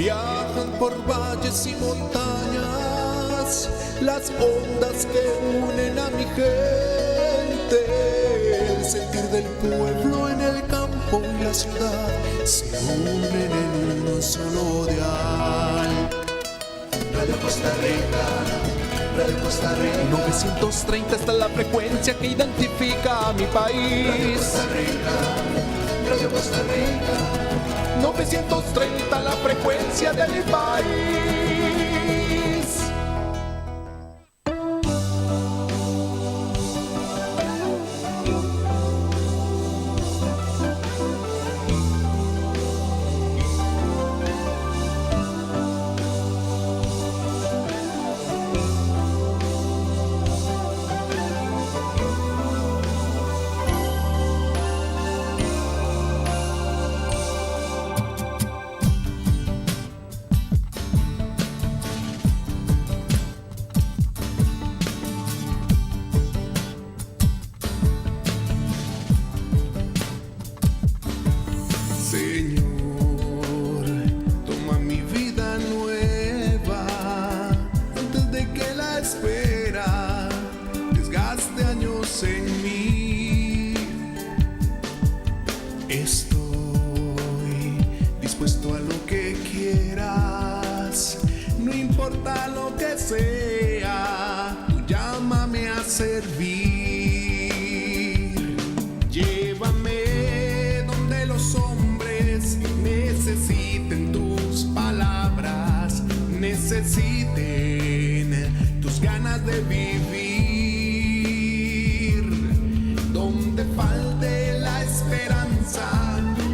Viajan por valles y montañas las ondas que unen a mi gente. El sentir del pueblo en el campo y la ciudad se unen en un solo dial. Radio Costa Rica, Radio Costa Rica. 930 está la frecuencia que identifica a mi país. Radio Costa Rica, Radio Costa Rica. 930 la frecuencia de mi país. Necesiten tus ganas de vivir, donde falte la esperanza,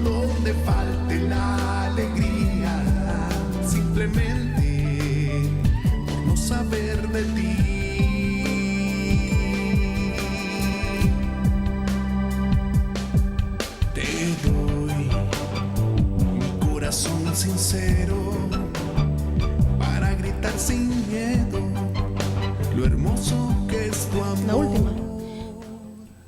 donde falte la alegría, simplemente por no saber de ti. Te doy mi corazón sincero, sin miedo, lo hermoso que es tu amor. La última.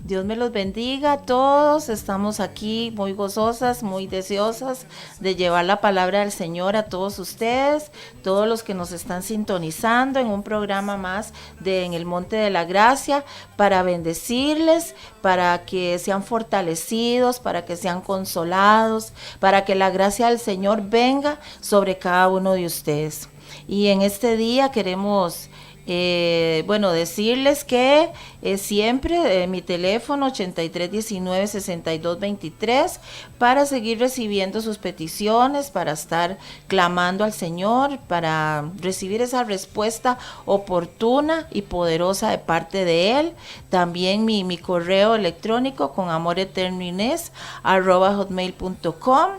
Dios me los bendiga a todos. Estamos aquí muy gozosas, muy deseosas de llevar la palabra del Señor a todos ustedes, todos los que nos están sintonizando en un programa más de En el Monte de la Gracia, para bendecirles, para que sean fortalecidos, para que sean consolados, para que la gracia del Señor venga sobre cada uno de ustedes. Y en este día queremos, decirles que siempre mi teléfono 8319-6223 para seguir recibiendo sus peticiones, para estar clamando al Señor, para recibir esa respuesta oportuna y poderosa de parte de Él. También mi correo electrónico con amoreternines@hotmail.com.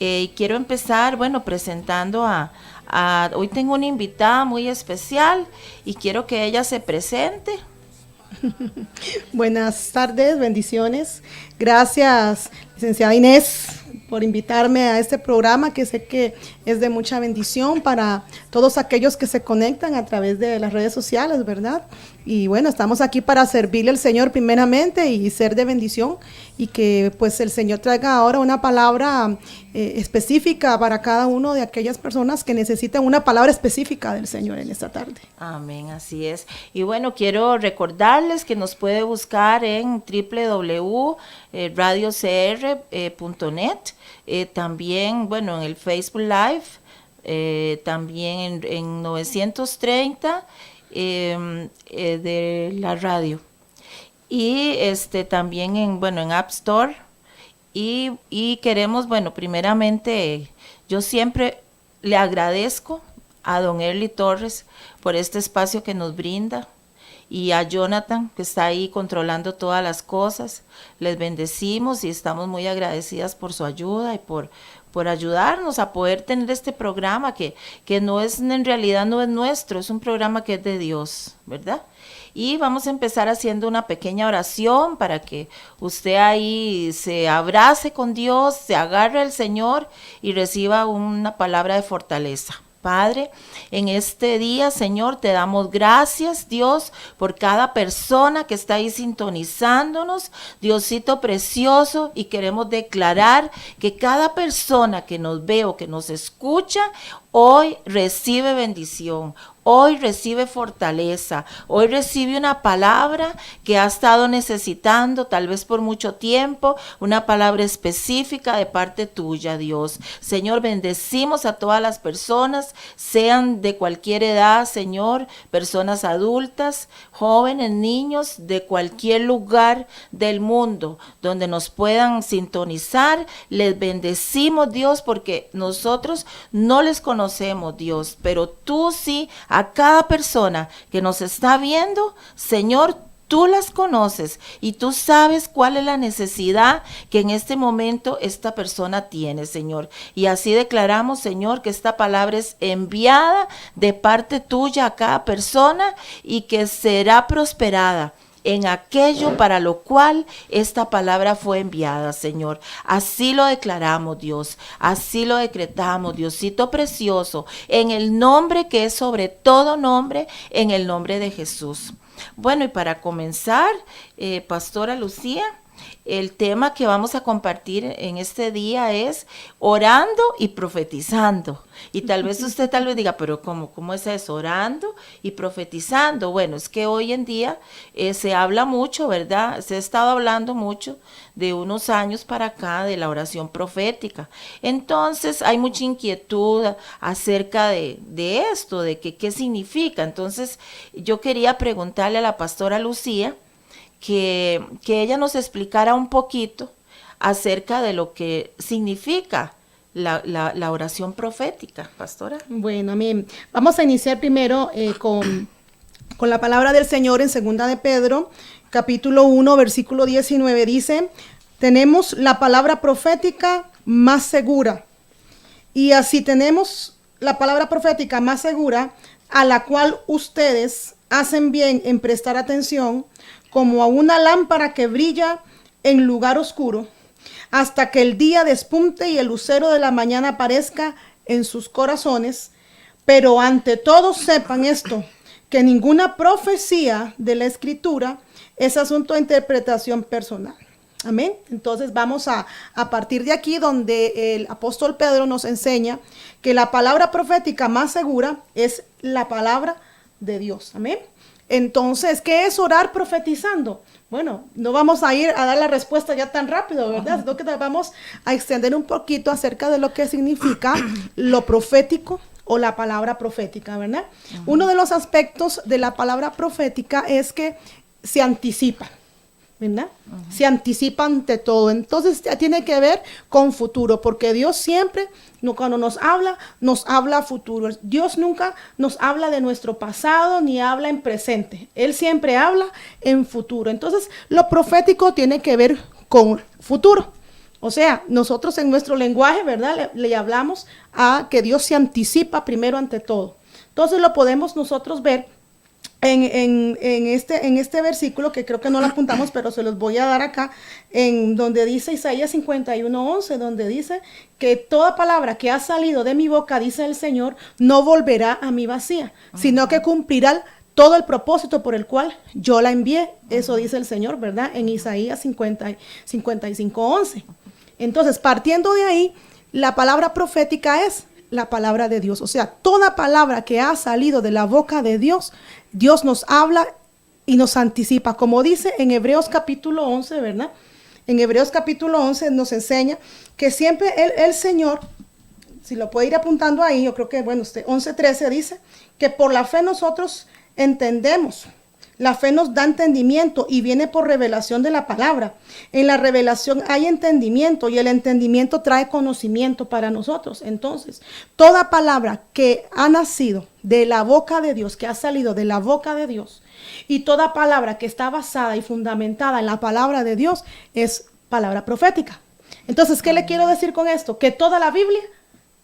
Y quiero empezar, presentando hoy tengo una invitada muy especial y quiero que ella se presente. Buenas tardes, bendiciones. Gracias, licenciada Inés, por invitarme a este programa que sé que es de mucha bendición para todos aquellos que se conectan a través de las redes sociales, ¿verdad? Y bueno, estamos aquí para servirle al Señor primeramente y ser de bendición, y que pues el Señor traiga ahora una palabra específica para cada uno de aquellas personas que necesitan una palabra específica del Señor en esta tarde. Amén, así es. Y bueno, quiero recordarles que nos puede buscar en www.radiocr.net, también, en el Facebook Live, también en 930 de la radio, y también en App Store, y queremos, primeramente yo siempre le agradezco a don Erly Torres por este espacio que nos brinda, y a Jonathan, que está ahí controlando todas las cosas. Les bendecimos y estamos muy agradecidas por su ayuda y por ayudarnos a poder tener este programa que no es, en realidad no es nuestro, es un programa que es de Dios, ¿verdad? Y vamos a empezar haciendo una pequeña oración para que usted ahí se abrace con Dios, se agarre al Señor y reciba una palabra de fortaleza. Padre, en este día, Señor, te damos gracias, Dios, por cada persona que está ahí sintonizándonos, Diosito precioso, y queremos declarar que cada persona que nos ve o que nos escucha, hoy recibe bendición, hoy recibe fortaleza, hoy recibe una palabra que ha estado necesitando tal vez por mucho tiempo, una palabra específica de parte tuya, Dios. Señor, bendecimos a todas las personas, sean de cualquier edad, Señor, personas adultas, jóvenes, niños, de cualquier lugar del mundo donde nos puedan sintonizar. Les bendecimos, Dios, porque nosotros no les conocemos, Dios, pero tú sí, a cada persona que nos está viendo, Señor, tú las conoces y tú sabes cuál es la necesidad que en este momento esta persona tiene, Señor. Y así declaramos, Señor, que esta palabra es enviada de parte tuya a cada persona y que será prosperada en aquello para lo cual esta palabra fue enviada, Señor. Así lo declaramos, Dios. Así lo decretamos, Diosito precioso, en el nombre que es sobre todo nombre, en el nombre de Jesús. Bueno, y para comenzar, Pastora Lucía, el tema que vamos a compartir en este día es orando y profetizando. Y tal vez usted diga, pero ¿cómo es eso? Orando y profetizando. Bueno, es que hoy en día se habla mucho, ¿verdad? Se ha estado hablando mucho de unos años para acá de la oración profética. Entonces hay mucha inquietud acerca de esto, de qué significa. Entonces yo quería preguntarle a la pastora Lucía que ella nos explicara un poquito acerca de lo que significa la oración profética, pastora. Bueno, amén. Vamos a iniciar primero con la palabra del Señor en segunda de Pedro, capítulo 1, versículo 19. Dice, tenemos la palabra profética más segura. Y así tenemos la palabra profética más segura, a la cual ustedes hacen bien en prestar atención, como a una lámpara que brilla en lugar oscuro, hasta que el día despunte y el lucero de la mañana aparezca en sus corazones. Pero ante todo sepan esto, que ninguna profecía de la Escritura es asunto de interpretación personal. Amén. Entonces vamos a partir de aquí, donde el apóstol Pedro nos enseña que la palabra profética más segura es la palabra de Dios. Amén. Entonces, ¿qué es orar profetizando? Bueno, no vamos a ir a dar la respuesta ya tan rápido, ¿verdad? Sino que vamos a extender un poquito acerca de lo que significa lo profético o la palabra profética, ¿verdad? Uno de los aspectos de la palabra profética es que se anticipa, ¿verdad? Se anticipa ante todo. Entonces ya tiene que ver con futuro, porque Dios siempre, cuando nos habla a futuro. Dios nunca nos habla de nuestro pasado ni habla en presente. Él siempre habla en futuro. Entonces lo profético tiene que ver con futuro. O sea, nosotros en nuestro lenguaje, ¿verdad? Le hablamos a que Dios se anticipa primero ante todo. Entonces lo podemos nosotros ver en este versículo, que creo que no lo apuntamos, pero se los voy a dar acá, en donde dice Isaías 51:11, donde dice que toda palabra que ha salido de mi boca, dice el Señor, no volverá a mí vacía, sino que cumplirá todo el propósito por el cual yo la envié. Eso dice el Señor, ¿verdad? En Isaías 55:11. Entonces, partiendo de ahí, la palabra profética es la palabra de Dios. O sea, toda palabra que ha salido de la boca de Dios, Dios nos habla y nos anticipa. Como dice en Hebreos capítulo 11, ¿verdad? En Hebreos capítulo 11 nos enseña que siempre el Señor, si lo puede ir apuntando ahí, yo creo que, bueno, 11:13 dice que por la fe nosotros entendemos. La fe nos da entendimiento y viene por revelación de la palabra. En la revelación hay entendimiento y el entendimiento trae conocimiento para nosotros. Entonces, toda palabra que ha nacido de la boca de Dios, que ha salido de la boca de Dios, y toda palabra que está basada y fundamentada en la palabra de Dios es palabra profética. Entonces, ¿qué le quiero decir con esto? Que toda la Biblia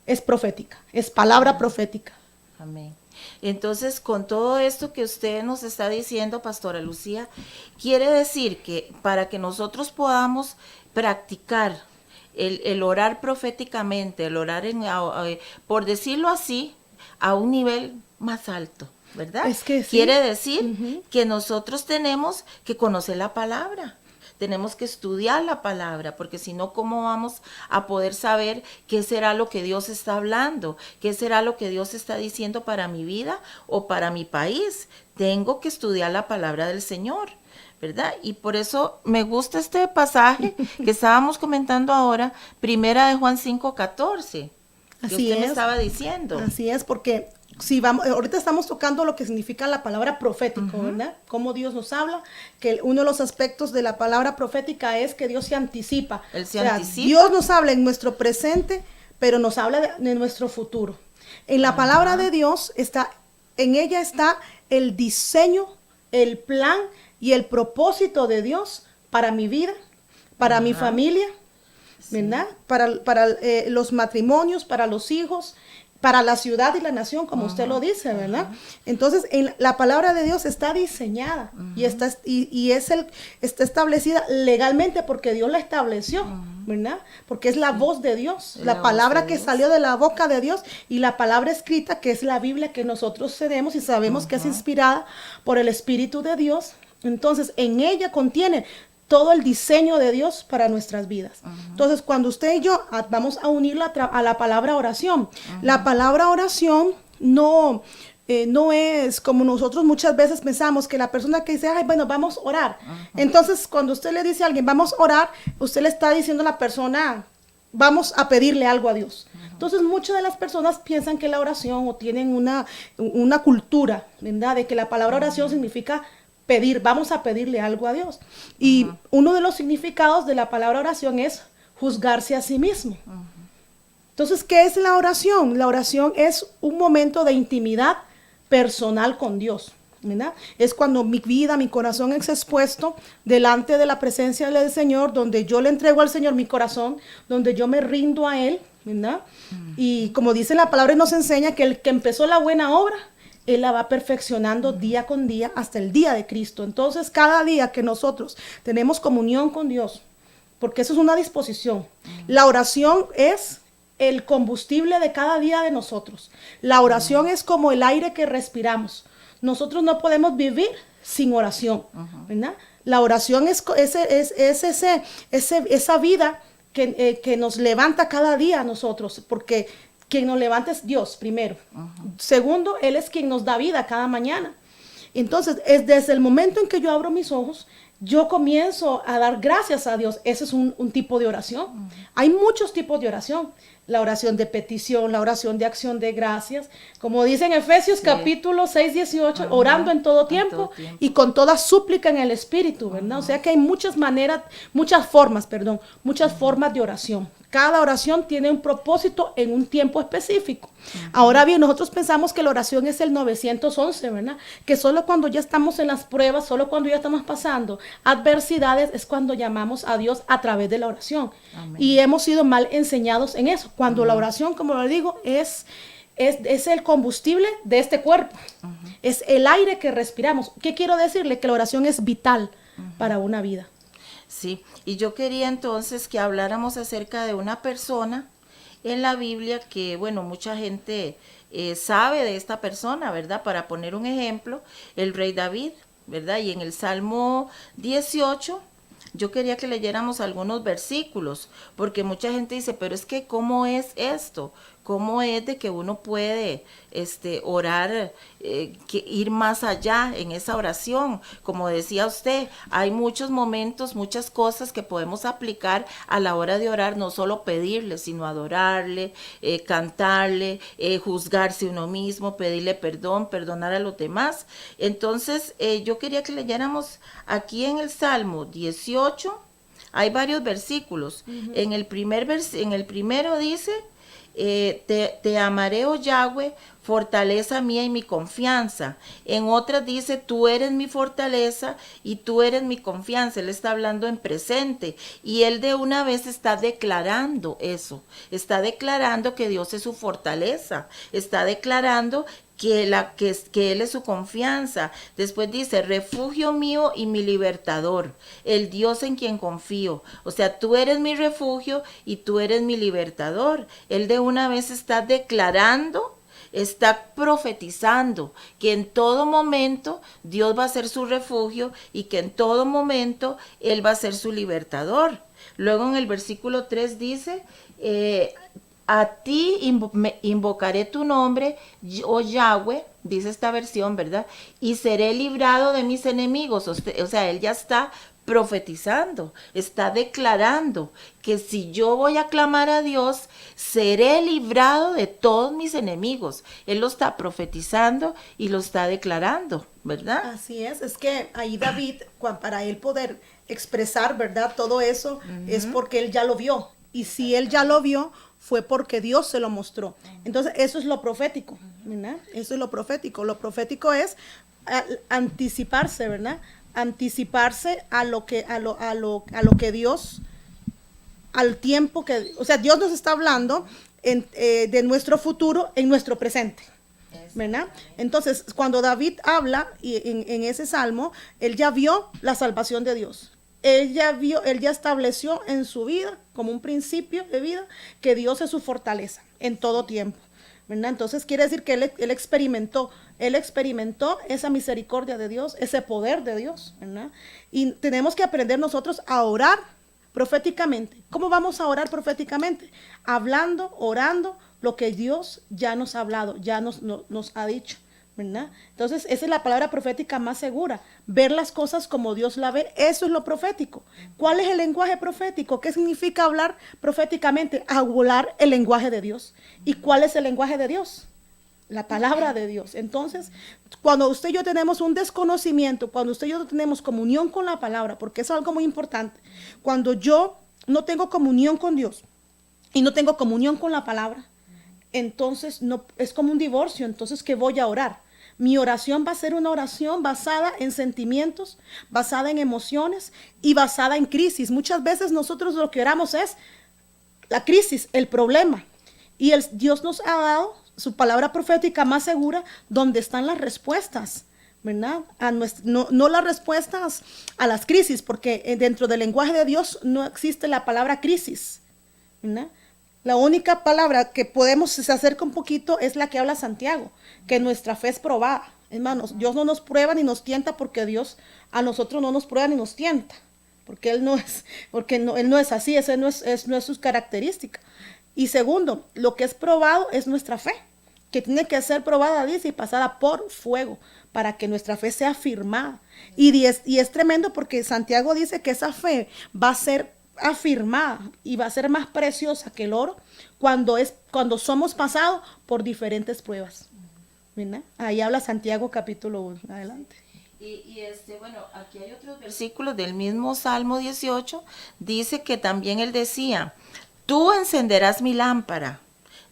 es profética, es palabra profética. Amén. Entonces, con todo esto que usted nos está diciendo, Pastora Lucía, quiere decir que para que nosotros podamos practicar el orar proféticamente, el orar por decirlo así, a un nivel más alto, ¿verdad? Es que sí. Quiere decir que nosotros tenemos que conocer la palabra. Tenemos que estudiar la palabra, porque si no, ¿cómo vamos a poder saber qué será lo que Dios está hablando? ¿Qué será lo que Dios está diciendo para mi vida o para mi país? Tengo que estudiar la palabra del Señor, ¿verdad? Y por eso me gusta este pasaje que estábamos comentando ahora, primera de Juan 5:14, que Así usted me es. estaba diciendo. Así es, porque si vamos, ahorita estamos tocando lo que significa la palabra profético, ¿verdad? Cómo Dios nos habla, que uno de los aspectos de la palabra profética es que Dios se anticipa. Él se O sea, anticipa. Dios nos habla en nuestro presente, pero nos habla de nuestro futuro. En la palabra de Dios en ella está el diseño, el plan y el propósito de Dios para mi vida, para mi familia, ¿verdad? Para los matrimonios, para los hijos, para la ciudad y la nación, como usted lo dice, ¿verdad? Entonces, la palabra de Dios está diseñada y está establecida legalmente porque Dios la estableció, ¿verdad? Porque es la voz de Dios, la palabra que salió de la boca de Dios y la palabra escrita, que es la Biblia que nosotros tenemos y sabemos que es inspirada por el Espíritu de Dios. Entonces, en ella contiene todo el diseño de Dios para nuestras vidas. Entonces, cuando usted y yo vamos a unirla a la palabra oración, la palabra oración no es como nosotros muchas veces pensamos que la persona que dice, ay, bueno, vamos a orar. Entonces, cuando usted le dice a alguien, vamos a orar, usted le está diciendo a la persona, vamos a pedirle algo a Dios. Entonces, muchas de las personas piensan que la oración o tienen una cultura, ¿verdad? De que la palabra oración significa pedir, vamos a pedirle algo a Dios. Y uno de los significados de la palabra oración es juzgarse a sí mismo. Entonces, ¿qué es la oración? La oración es un momento de intimidad personal con Dios, ¿verdad? Es cuando mi vida, mi corazón es expuesto delante de la presencia del Señor, donde yo le entrego al Señor mi corazón, donde yo me rindo a Él, ¿verdad? Y como dice la palabra, nos enseña que el que empezó la buena obra, Él la va perfeccionando día con día hasta el día de Cristo. Entonces, cada día que nosotros tenemos comunión con Dios, porque eso es una disposición, la oración es el combustible de cada día de nosotros. La oración es como el aire que respiramos. Nosotros no podemos vivir sin oración, ¿verdad? La oración es esa vida que nos levanta cada día a nosotros, porque quien nos levanta es Dios, primero. Segundo, Él es quien nos da vida cada mañana. Entonces, desde el momento en que yo abro mis ojos, yo comienzo a dar gracias a Dios. Ese es un tipo de oración. Hay muchos tipos de oración. La oración de petición, la oración de acción de gracias. Como dice en Efesios capítulo 6, 18, orando en todo tiempo y con toda súplica en el Espíritu, ¿verdad? O sea que hay muchas formas de oración. Cada oración tiene un propósito en un tiempo específico. Ahora bien, nosotros pensamos que la oración es el 911, ¿verdad? Que solo cuando ya estamos en las pruebas, solo cuando ya estamos pasando adversidades, es cuando llamamos a Dios a través de la oración. Amén. Y hemos sido mal enseñados en eso. Cuando la oración, como lo digo, es el combustible de este cuerpo. Es el aire que respiramos. ¿Qué quiero decirle? Que la oración es vital para una vida. Sí, y yo quería entonces que habláramos acerca de una persona en la Biblia que, bueno, mucha gente sabe de esta persona, ¿verdad? Para poner un ejemplo, el rey David, ¿verdad? Y en el Salmo 18, yo quería que leyéramos algunos versículos, porque mucha gente dice, pero es que ¿cómo es esto? ¿Cómo es de que uno puede orar, ir más allá en esa oración? Como decía usted, hay muchos momentos, muchas cosas que podemos aplicar a la hora de orar, no solo pedirle, sino adorarle, cantarle, juzgarse uno mismo, pedirle perdón, perdonar a los demás. Entonces, yo quería que leyéramos aquí en el Salmo 18, hay varios versículos. En el primero dice, te amaré, oh Yahweh, fortaleza mía y mi confianza. En otras dice, tú eres mi fortaleza y tú eres mi confianza. Él está hablando en presente y él de una vez está declarando eso. Está declarando que Dios es su fortaleza. Está declarando que Él es su confianza. Después dice, refugio mío y mi libertador, el Dios en quien confío. O sea, tú eres mi refugio y tú eres mi libertador. Él de una vez está declarando está profetizando que en todo momento Dios va a ser su refugio y que en todo momento Él va a ser su libertador. Luego en el versículo 3 dice, a ti invocaré tu nombre, oh Yahweh, dice esta versión, ¿verdad? Y seré librado de mis enemigos. O sea, Él ya está profetizando, está declarando que si yo voy a clamar a Dios, seré librado de todos mis enemigos. Él lo está profetizando y lo está declarando, ¿verdad? Así es que ahí David, para él poder expresar, ¿verdad? Todo eso es porque él ya lo vio. Y si él ya lo vio, fue porque Dios se lo mostró. Entonces, eso es lo profético, ¿verdad? Eso es lo profético. Lo profético es anticiparse, ¿verdad? Anticiparse a lo que Dios, al tiempo que, o sea, Dios nos está hablando de nuestro futuro en nuestro presente, ¿verdad? Entonces, cuando David habla en ese salmo, él ya vio la salvación de Dios. Él ya estableció en su vida, como un principio de vida, que Dios es su fortaleza en todo tiempo, ¿verdad? Entonces quiere decir que él experimentó esa misericordia de Dios, ese poder de Dios, ¿verdad? Y tenemos que aprender nosotros a orar proféticamente. ¿Cómo vamos a orar proféticamente? Hablando, orando lo que Dios ya nos ha hablado, ya nos ha dicho, ¿verdad? Entonces esa es la palabra profética más segura, ver las cosas como Dios la ve. Eso es lo profético. ¿Cuál es el lenguaje profético? ¿Qué significa hablar proféticamente? Hablar el lenguaje de Dios. ¿Y cuál es el lenguaje de Dios? La palabra de Dios. Entonces, cuando usted y yo tenemos un desconocimiento, cuando usted y yo no tenemos comunión con la palabra, porque es algo muy importante, cuando yo no tengo comunión con Dios y no tengo comunión con la palabra, entonces no, es como un divorcio. Entonces, ¿qué voy a orar? Mi oración va a ser una oración basada en sentimientos, basada en emociones y basada en crisis. Muchas veces nosotros lo que oramos es la crisis, el problema. Y Dios nos ha dado su palabra profética más segura, donde están las respuestas, ¿verdad? No las respuestas a las crisis, porque dentro del lenguaje de Dios no existe la palabra crisis, ¿verdad? La única palabra que se acerca un poquito es la que habla Santiago, que nuestra fe es probada. Hermanos, Dios no nos prueba ni nos tienta, porque Dios a nosotros no nos prueba ni nos tienta, porque Él no es así, esa no es su característica. Y segundo, lo que es probado es nuestra fe, que tiene que ser probada, dice, y pasada por fuego, para que nuestra fe sea afirmada. Y es tremendo, porque Santiago dice que esa fe va a ser afirmada y va a ser más preciosa que el oro cuando somos pasados por diferentes pruebas, ¿verdad? Ahí habla Santiago capítulo 1. Adelante. Bueno, aquí hay otros versículos del mismo Salmo 18, dice que también él decía: tú encenderás mi lámpara,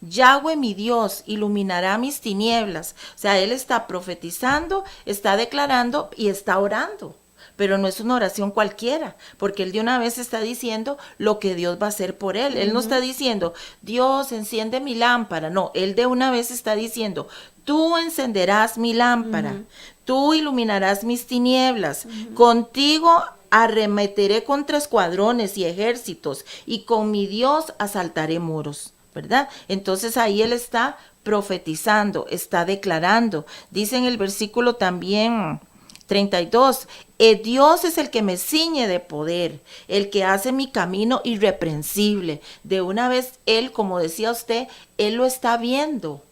Yahweh mi Dios iluminará mis tinieblas. O sea, él está profetizando, está declarando y está orando. Pero no es una oración cualquiera, porque él de una vez está diciendo lo que Dios va a hacer por él. Él no está diciendo, Dios, enciende mi lámpara. No, él de una vez está diciendo, tú encenderás mi lámpara, tú iluminarás mis tinieblas, contigo arremeteré contra escuadrones y ejércitos, y con mi Dios asaltaré muros, ¿verdad? Entonces ahí él está profetizando, está declarando. Dice en el versículo también 32, Dios es el que me ciñe de poder, el que hace mi camino irreprensible. De una vez él, como decía usted, él lo está viendo.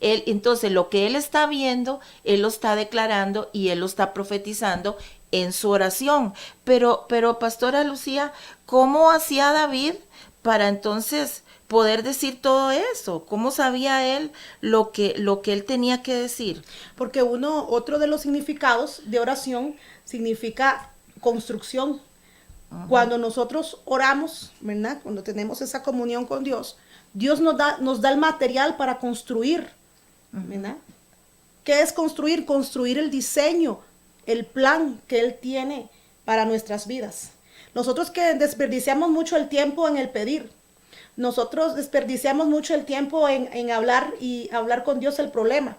Entonces lo que él está viendo, él lo está declarando y él lo está profetizando en su oración. Pero Pastora Lucía, ¿cómo hacía David para entonces poder decir todo eso? ¿Cómo sabía él lo que él tenía que decir? Porque otro de los significados de oración significa construcción. Cuando nosotros oramos, ¿verdad? Cuando tenemos esa comunión con Dios, Dios nos da el material para construir, ¿verdad? ¿Qué es construir? Construir el diseño, el plan que Él tiene para nuestras vidas. Nosotros que desperdiciamos mucho el tiempo en el pedir, nosotros desperdiciamos mucho el tiempo en hablar con Dios el problema.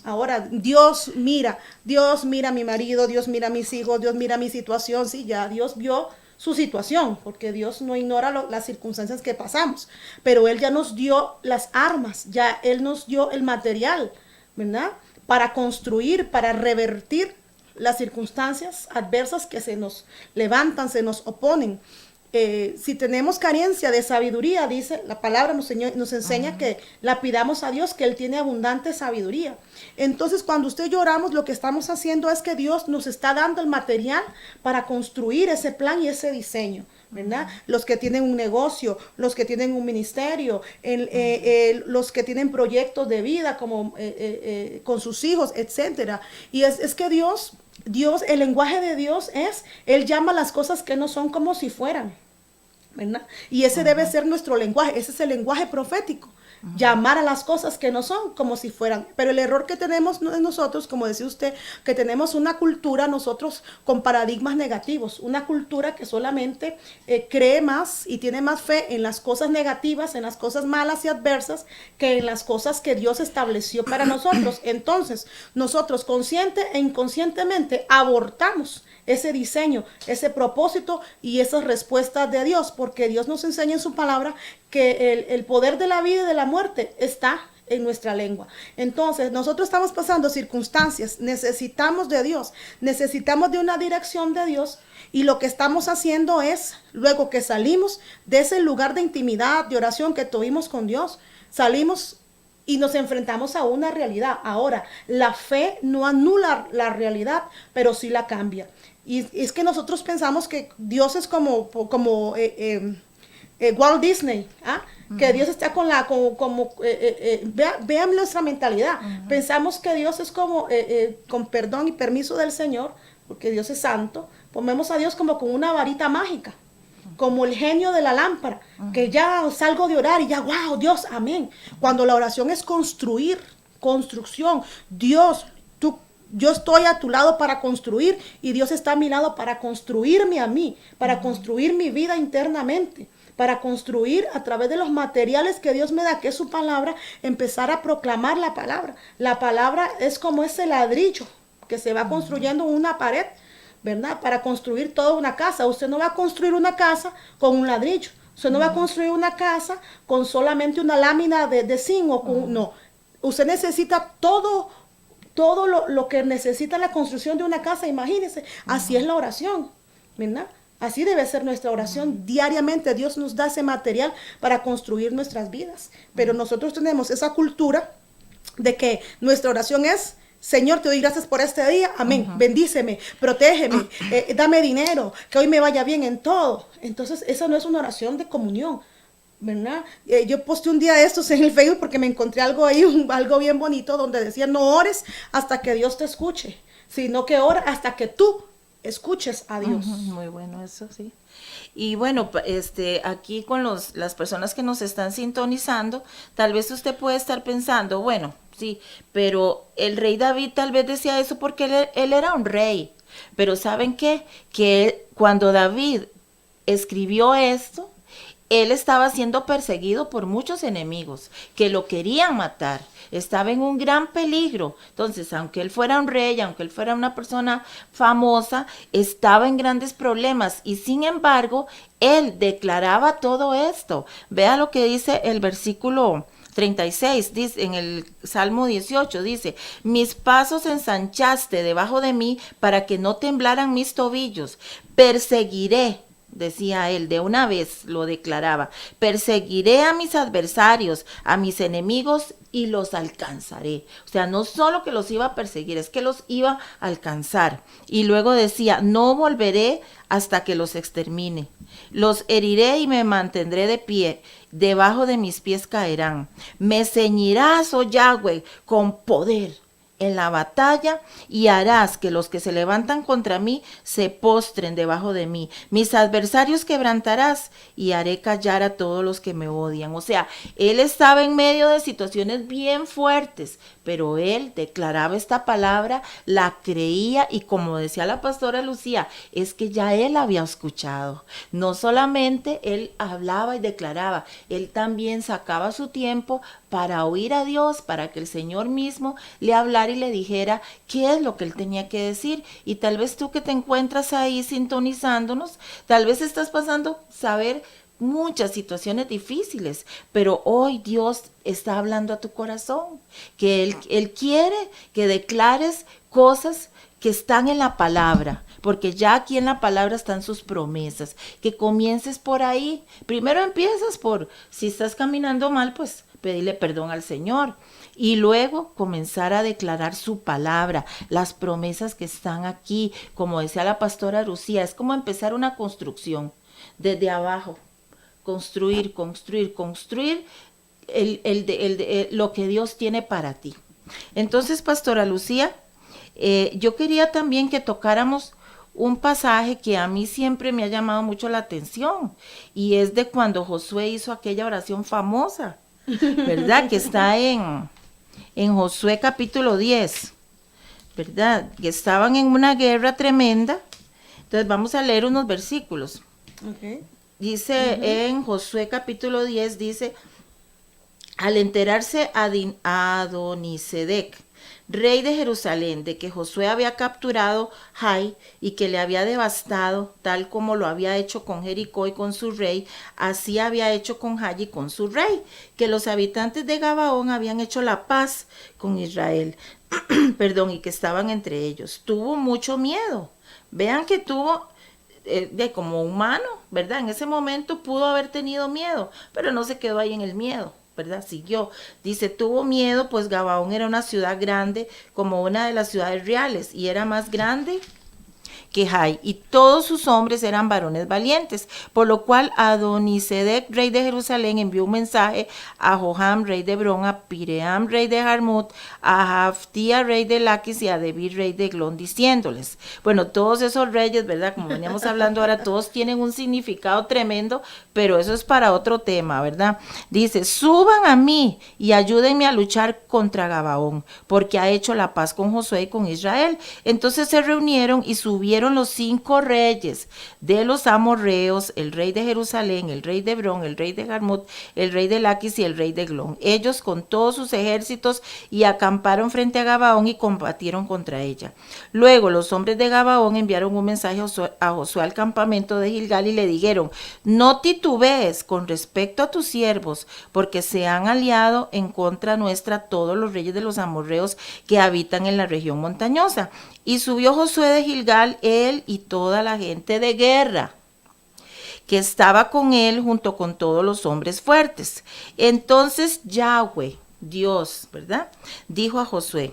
Ahora, Dios mira a mi marido, Dios mira a mis hijos, Dios mira mi situación. Sí, ya Dios vio su situación, porque Dios no ignora las circunstancias que pasamos, pero Él ya nos dio las armas, ya Él nos dio el material, ¿verdad? Para construir, para revertir las circunstancias adversas que se nos levantan, se nos oponen. Si tenemos carencia de sabiduría, dice la palabra, nos enseña que la pidamos a Dios, que Él tiene abundante sabiduría. Entonces, cuando usted y yo oramos, lo que estamos haciendo es que Dios nos está dando el material para construir ese plan y ese diseño, ¿verdad? Los que tienen un negocio, los que tienen un ministerio, los que tienen proyectos de vida como con sus hijos, etcétera. Y es que Dios, el lenguaje de Dios Él llama las cosas que no son como si fueran, ¿verdad? Y ese debe ser nuestro lenguaje, ese es el lenguaje profético. Llamar a las cosas que no son como si fueran. Pero el error que tenemos nosotros, como decía usted, que tenemos una cultura nosotros con paradigmas negativos, una cultura que solamente cree más y tiene más fe en las cosas negativas, en las cosas malas y adversas, que en las cosas que Dios estableció para nosotros. Entonces, nosotros consciente e inconscientemente abortamos ese diseño, ese propósito y esas respuestas de Dios, porque Dios nos enseña en su palabra que el poder de la vida y de la muerte está en nuestra lengua. Entonces, nosotros estamos pasando circunstancias, necesitamos de Dios, necesitamos de una dirección de Dios, y lo que estamos haciendo es, luego que salimos de ese lugar de intimidad, de oración que tuvimos con Dios, salimos y nos enfrentamos a una realidad. Ahora, la fe no anula la realidad, pero sí la cambia. Y es que nosotros pensamos que Dios es como Walt Disney, ¿ah? Que Dios está vean nuestra mentalidad. Pensamos que Dios es como, con perdón y permiso del Señor, porque Dios es santo, ponemos a Dios como con una varita mágica, como el genio de la lámpara, que ya salgo de orar y ya, wow, Dios, amén. Cuando la oración es construcción, Dios, yo estoy a tu lado para construir y Dios está a mi lado para construirme a mí, para construir mi vida internamente, para construir a través de los materiales que Dios me da, que es su palabra, empezar a proclamar la palabra. La palabra es como ese ladrillo que se va construyendo en una pared, ¿verdad? Para construir toda una casa. Usted no va a construir una casa con un ladrillo. Usted no va a construir una casa con solamente una lámina de zinc o con, no. Usted necesita todo lo que necesita la construcción de una casa, imagínense. Así es la oración, ¿verdad? Así debe ser nuestra oración. Diariamente Dios nos da ese material para construir nuestras vidas. Pero nosotros tenemos esa cultura de que nuestra oración es: Señor, te doy gracias por este día, amén, bendíceme, protégeme, dame dinero, que hoy me vaya bien en todo. Entonces, esa no es una oración de comunión, ¿verdad? Yo posté un día estos en el Facebook porque me encontré algo ahí, algo bien bonito, donde decía: no ores hasta que Dios te escuche, sino que ora hasta que tú escuches a Dios. Muy bueno eso, sí. Y bueno, aquí con las personas que nos están sintonizando, tal vez usted puede estar pensando, bueno, sí, pero el rey David tal vez decía eso porque él era un rey. Pero ¿saben qué? Que cuando David escribió esto, él estaba siendo perseguido por muchos enemigos que lo querían matar. Estaba en un gran peligro. Entonces, aunque él fuera un rey, aunque él fuera una persona famosa, estaba en grandes problemas. Y sin embargo, él declaraba todo esto. Vea lo que dice el versículo 36, dice, en el Salmo 18, dice: mis pasos ensanchaste debajo de mí para que no temblaran mis tobillos. Perseguiré, decía él, de una vez lo declaraba, perseguiré a mis adversarios, a mis enemigos, y los alcanzaré. O sea, no solo que los iba a perseguir, es que los iba a alcanzar. Y luego decía: no volveré hasta que los extermine. Los heriré y me mantendré de pie. Debajo de mis pies caerán. Me ceñirás, oh Yahweh, con poder en la batalla, y harás que los que se levantan contra mí se postren debajo de mí. Mis adversarios quebrantarás, y haré callar a todos los que me odian. O sea, él estaba en medio de situaciones bien fuertes, pero él declaraba esta palabra, la creía, y como decía la pastora Lucía, es que ya él había escuchado. No solamente él hablaba y declaraba, él también sacaba su tiempo para oír a Dios, para que el Señor mismo le hablara y le dijera qué es lo que él tenía que decir. Y tal vez tú que te encuentras ahí sintonizándonos, tal vez estás pasando saber muchas situaciones difíciles, pero hoy Dios está hablando a tu corazón, que Él quiere que declares cosas que están en la palabra, porque ya aquí en la palabra están sus promesas, que comiences por ahí. Primero empiezas por, si estás caminando mal, pues pedirle perdón al Señor y luego comenzar a declarar su palabra, las promesas que están aquí, como decía la pastora Lucía, es como empezar una construcción desde abajo, construir lo que Dios tiene para ti. Entonces, pastora Lucía, yo quería también que tocáramos un pasaje que a mí siempre me ha llamado mucho la atención, y es de cuando Josué hizo aquella oración famosa, ¿verdad? Que está en Josué capítulo 10, ¿verdad? Que estaban en una guerra tremenda. Entonces vamos a leer unos versículos. Okay. Dice en Josué capítulo 10, dice, al enterarse Adonisedec, rey de Jerusalén, de que Josué había capturado Jai y que le había devastado, tal como lo había hecho con Jericó y con su rey, así había hecho con Jai y con su rey, que los habitantes de Gabaón habían hecho la paz con Israel, perdón, y que estaban entre ellos. Tuvo mucho miedo. Vean que tuvo, como humano, ¿verdad? En ese momento pudo haber tenido miedo, pero no se quedó ahí en el miedo, ¿verdad? Siguió. Dice, tuvo miedo, pues Gabaón era una ciudad grande, como una de las ciudades reales, y era más grande que Jai, y todos sus hombres eran varones valientes, por lo cual Adonisedec, rey de Jerusalén, envió un mensaje a Joram, rey de Hebrón, a Piream, rey de Jarmut, a Jaftía, rey de Laquis, y a Debir, rey de Eglón, diciéndoles, bueno, todos esos reyes, ¿verdad? Como veníamos hablando ahora, todos tienen un significado tremendo, pero eso es para otro tema, ¿verdad? Dice, suban a mí y ayúdenme a luchar contra Gabaón, porque ha hecho la paz con Josué y con Israel. Entonces se reunieron y subieron los 5 reyes de los amorreos, el rey de Jerusalén, el rey de Hebrón, el rey de Jarmut, el rey de Laquis y el rey de Eglón, ellos con todos sus ejércitos, y acamparon frente a Gabaón y combatieron contra ella. Luego los hombres de Gabaón enviaron un mensaje a Josué al campamento de Gilgal y le dijeron, no titubees con respecto a tus siervos, porque se han aliado en contra nuestra todos los reyes de los amorreos que habitan en la región montañosa. Y subió Josué de Gilgal, él y toda la gente de guerra que estaba con él, junto con todos los hombres fuertes. Entonces Yahweh, Dios, ¿verdad?, dijo a Josué,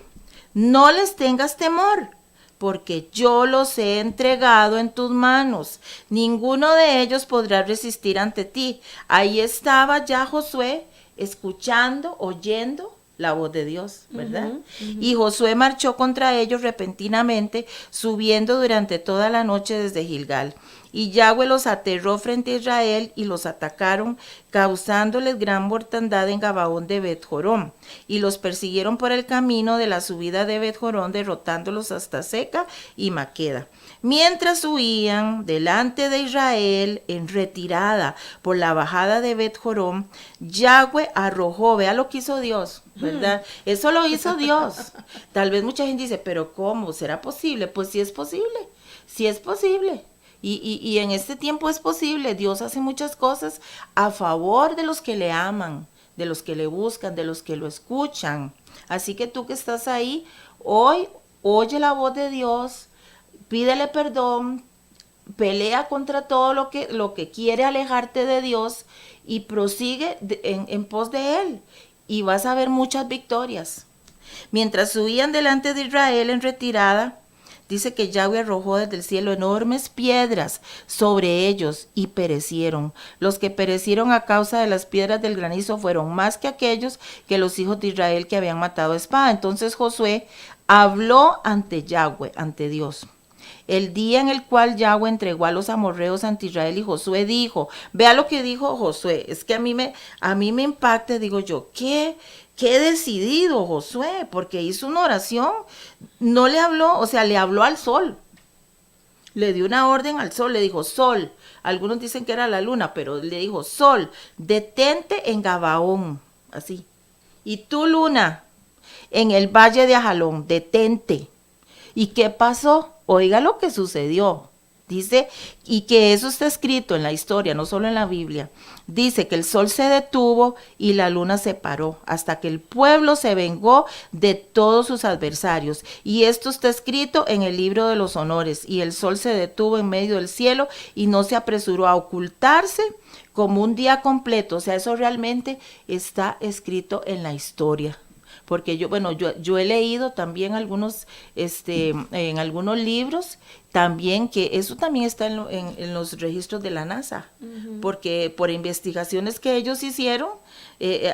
no les tengas temor, porque yo los he entregado en tus manos. Ninguno de ellos podrá resistir ante ti. Ahí estaba ya Josué, escuchando, oyendo la voz de Dios, ¿verdad? Y Josué marchó contra ellos repentinamente, subiendo durante toda la noche desde Gilgal. Y Yahweh los aterró frente a Israel y los atacaron, causándoles gran mortandad en Gabaón de Bet-Jorón. Y los persiguieron por el camino de la subida de Bet-Jorón, derrotándolos hasta Seca y Maqueda. Mientras huían delante de Israel en retirada por la bajada de Bet-Jorón, Yahweh arrojó, vea lo que hizo Dios, ¿verdad? Eso lo hizo Dios. Tal vez mucha gente dice, pero ¿cómo? ¿Será posible? Pues sí es posible, sí es posible. Y en este tiempo es posible. Dios hace muchas cosas a favor de los que le aman, de los que le buscan, de los que lo escuchan. Así que tú que estás ahí, hoy oye la voz de Dios, pídele perdón, pelea contra todo lo que quiere alejarte de Dios y prosigue en pos de Él. Y vas a ver muchas victorias. Mientras subían delante de Israel en retirada, dice que Yahweh arrojó desde el cielo enormes piedras sobre ellos y perecieron. Los que perecieron a causa de las piedras del granizo fueron más que aquellos que los hijos de Israel que habían matado a espada. Entonces Josué habló ante Yahweh, ante Dios. El día en el cual Yahweh entregó a los amorreos ante Israel, y Josué dijo, vea lo que dijo Josué, es que a mí me impacta, digo yo, qué decidido Josué, porque hizo una oración, no le habló, o sea, le habló al sol, le dio una orden al sol, le dijo, sol, algunos dicen que era la luna, pero le dijo, sol, detente en Gabaón, así, Y tú, luna, en el valle de Ajalón, detente. ¿Y qué pasó? Oiga lo que sucedió. Dice, y que eso está escrito en la historia, no solo en la Biblia. Dice que el sol se detuvo y la luna se paró, hasta que el pueblo se vengó de todos sus adversarios. Y esto está escrito en el libro de los honores. Y el sol se detuvo en medio del cielo y no se apresuró a ocultarse como un día completo. O sea, eso realmente está escrito en la historia. Porque yo he leído también algunos, en algunos libros, también que eso también está en los registros de la NASA, porque por investigaciones que ellos hicieron,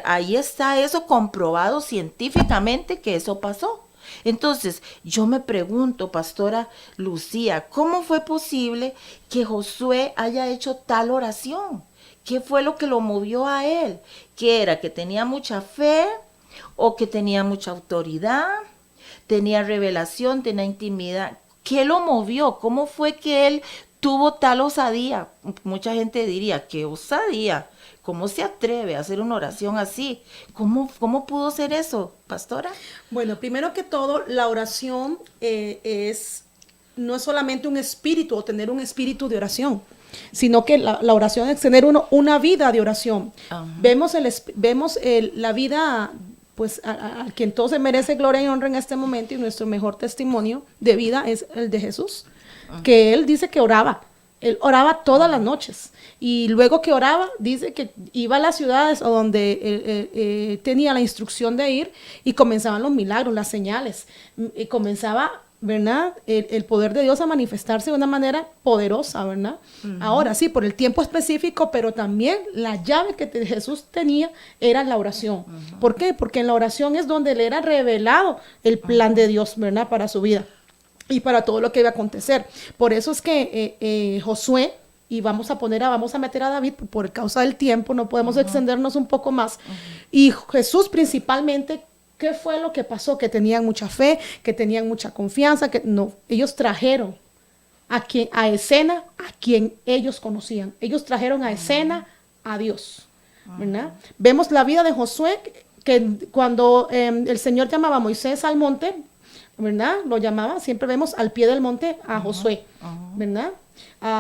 ahí está eso comprobado científicamente que eso pasó. Entonces, yo me pregunto, Pastora Lucía, ¿cómo fue posible que Josué haya hecho tal oración? ¿Qué fue lo que lo movió a él? ¿Qué era? ¿Que tenía mucha fe? ¿O que tenía mucha autoridad? ¿Tenía revelación? ¿Tenía intimidad? ¿Qué lo movió? ¿Cómo fue que él tuvo tal osadía? Mucha gente diría, ¿qué osadía? ¿Cómo se atreve a hacer una oración así? ¿Cómo pudo ser eso, pastora? Bueno, primero que todo, la oración no es solamente un espíritu o tener un espíritu de oración, sino que la oración es tener una vida de oración. Uh-huh. Vemos la vida, pues, a quien todo se merece gloria y honra en este momento, y nuestro mejor testimonio de vida es el de Jesús, que él dice que oraba. Él oraba todas las noches, y luego que oraba, dice que iba a las ciudades o donde tenía la instrucción de ir, y comenzaban los milagros, las señales, y comenzaba, ¿verdad?, el poder de Dios a manifestarse de una manera poderosa, ¿verdad? Uh-huh. Ahora sí, por el tiempo específico, pero también la llave que Jesús tenía era la oración. Uh-huh. ¿Por qué? Porque en la oración es donde le era revelado el plan de Dios, ¿verdad?, para su vida y para todo lo que iba a acontecer. Por eso es que Josué, y vamos a meter a David, por causa del tiempo, no podemos extendernos un poco más, y Jesús principalmente, ¿qué fue lo que pasó? Que tenían mucha fe, que tenían mucha confianza, ellos trajeron a escena a quien ellos conocían. Ellos trajeron a escena a Dios, ¿verdad? Vemos la vida de Josué, que cuando el Señor llamaba a Moisés al monte, ¿verdad? Lo llamaba, siempre vemos al pie del monte a Josué, ¿verdad?